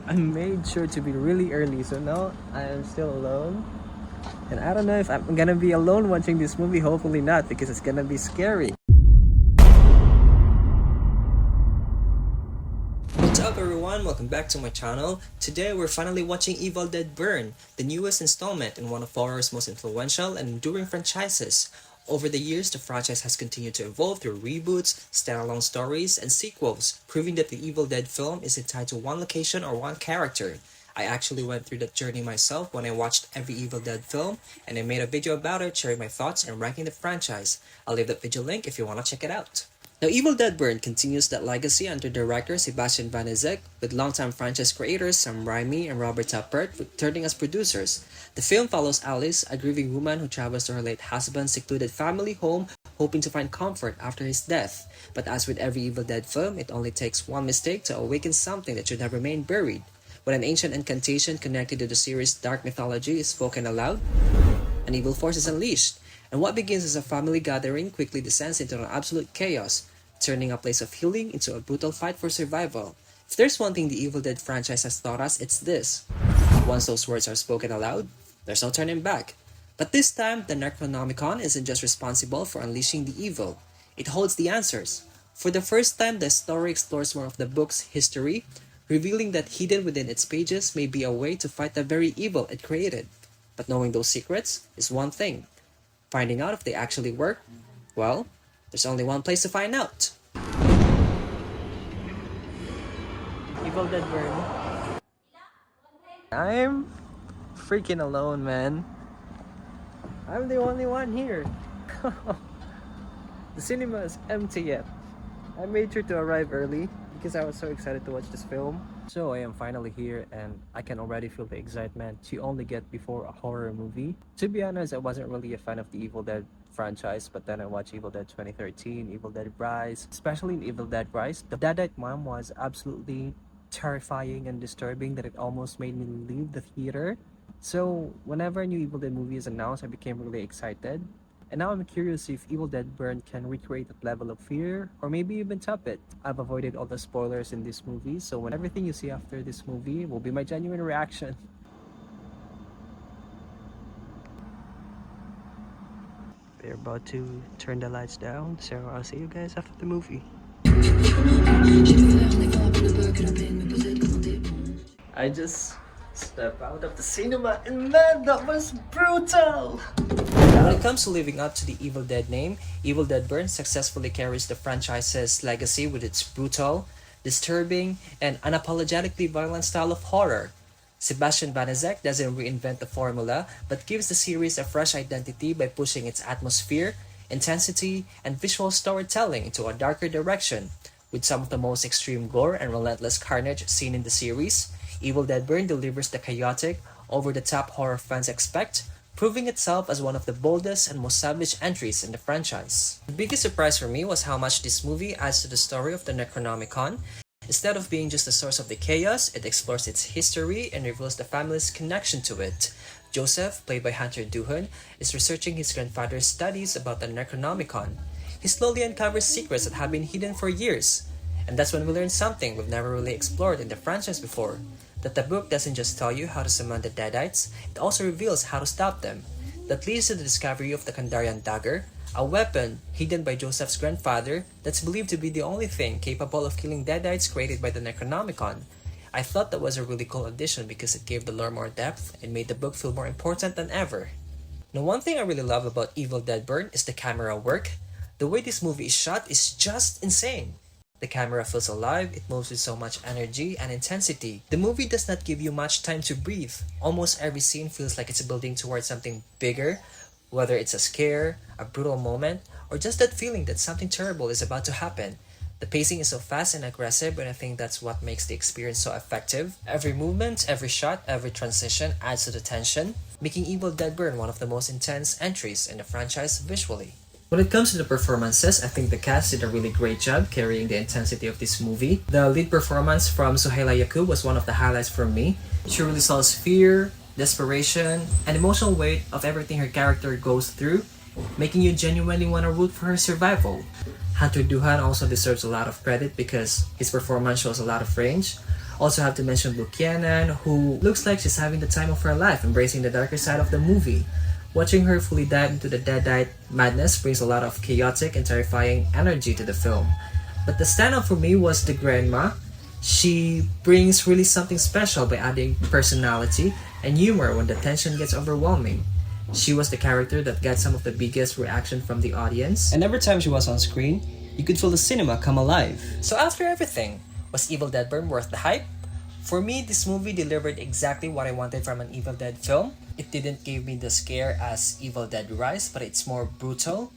I made sure to be really early, so now I am still alone. And I don't know if I'm gonna be alone watching this movie. Hopefully not, because it's gonna be scary. What's up everyone, welcome back to my channel. Today we're finally watching Evil Dead Burn, the newest installment in one of horror's most influential and enduring franchises. Over the years, the franchise has continued to evolve through reboots, standalone stories, and sequels, proving that the Evil Dead film isn't tied to one location or one character. I actually went through that journey myself when I watched every Evil Dead film, and I made a video about it sharing my thoughts and ranking the franchise. I'll leave that video link if you want to check it out. Now, Evil Dead Burn continues that legacy under director Sebastian Van with longtime franchise creators Sam Raimi and Robert Tappert returning as producers. The film follows Alice, a grieving woman who travels to her late husband's secluded family home, hoping to find comfort after his death. But as with every Evil Dead film, it only takes one mistake to awaken something that should have remained buried. When an ancient incantation connected to the series' dark mythology is spoken aloud, an evil force is unleashed, and what begins as a family gathering quickly descends into an absolute chaos, turning a place of healing into a brutal fight for survival. If there's one thing the Evil Dead franchise has taught us, it's this. Once those words are spoken aloud, there's no turning back. But this time, the Necronomicon isn't just responsible for unleashing the evil. It holds the answers. For the first time, the story explores more of the book's history, revealing that hidden within its pages may be a way to fight the very evil it created. But knowing those secrets is one thing. Finding out if they actually work, well, there's only one place to find out. Evil Dead Burn. I'm freaking alone, man. I'm the only one here. The cinema is empty yet. I made sure to arrive early because I was so excited to watch this film. So I am finally here and I can already feel the excitement you only get before a horror movie. To be honest, I wasn't really a fan of the Evil Dead franchise, but then I watched Evil Dead 2013, Evil Dead Rise. Especially in Evil Dead Rise, the Deadite mom was absolutely terrifying and disturbing that it almost made me leave the theater. So whenever a new Evil Dead movie is announced, I became really excited. And now I'm curious if Evil Dead Burn can recreate that level of fear, or maybe even top it. I've avoided all the spoilers in this movie, so when everything you see after this movie will be my genuine reaction. They're about to turn the lights down, so I'll see you guys after the movie. I just stepped out of the cinema and man, that was brutal! When it comes to living up to the Evil Dead name, Evil Dead Burn successfully carries the franchise's legacy with its brutal, disturbing, and unapologetically violent style of horror. Sebastian Van doesn't reinvent the formula, but gives the series a fresh identity by pushing its atmosphere, intensity, and visual storytelling into a darker direction. With some of the most extreme gore and relentless carnage seen in the series, Evil Dead Burn delivers the chaotic, over-the-top horror fans expect, proving itself as one of the boldest and most savage entries in the franchise. The biggest surprise for me was how much this movie adds to the story of the Necronomicon. Instead of being just the source of the chaos, it explores its history and reveals the family's connection to it. Joseph, played by Hunter Duhan, is researching his grandfather's studies about the Necronomicon. He slowly uncovers secrets that have been hidden for years. And that's when we learn something we've never really explored in the franchise before. That the book doesn't just tell you how to summon the Deadites, it also reveals how to stop them. That leads to the discovery of the Kandarian dagger, a weapon hidden by Joseph's grandfather that's believed to be the only thing capable of killing Deadites created by the Necronomicon. I thought that was a really cool addition because it gave the lore more depth and made the book feel more important than ever. Now, one thing I really love about Evil Dead Burn is the camera work. The way this movie is shot is just insane. The camera feels alive, it moves with so much energy and intensity. The movie does not give you much time to breathe. Almost every scene feels like it's building towards something bigger, whether it's a scare, a brutal moment, or just that feeling that something terrible is about to happen. The pacing is so fast and aggressive, and I think that's what makes the experience so effective. Every movement, every shot, every transition adds to the tension, making Evil Dead Burn one of the most intense entries in the franchise visually. When it comes to the performances, I think the cast did a really great job carrying the intensity of this movie. The lead performance from Suhaila Yaqub was one of the highlights for me. She really sells fear, desperation, and emotional weight of everything her character goes through, making you genuinely want to root for her survival. Hunter Duhan also deserves a lot of credit because his performance shows a lot of range. Also have to mention Buchanan, who looks like she's having the time of her life, embracing the darker side of the movie. Watching her fully dive into the deadite madness brings a lot of chaotic and terrifying energy to the film. But the standout for me was the grandma. She brings really something special by adding personality and humor when the tension gets overwhelming. She was the character that got some of the biggest reaction from the audience. And every time she was on screen, you could feel the cinema come alive. So after everything, was Evil Dead Burn worth the hype? For me, this movie delivered exactly what I wanted from an Evil Dead film. It didn't give me the scare as Evil Dead Rise, but it's more brutal,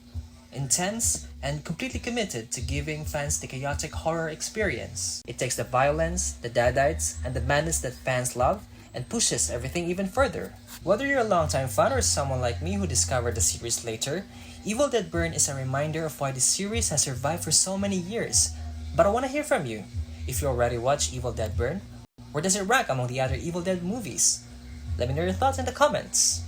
intense, and completely committed to giving fans the chaotic horror experience. It takes the violence, the deadites, and the madness that fans love, and pushes everything even further. Whether you're a longtime fan or someone like me who discovered the series later, Evil Dead Burn is a reminder of why this series has survived for so many years. But I want to hear from you. If you already watched Evil Dead Burn, where does it rank among the other Evil Dead movies? Let me know your thoughts in the comments.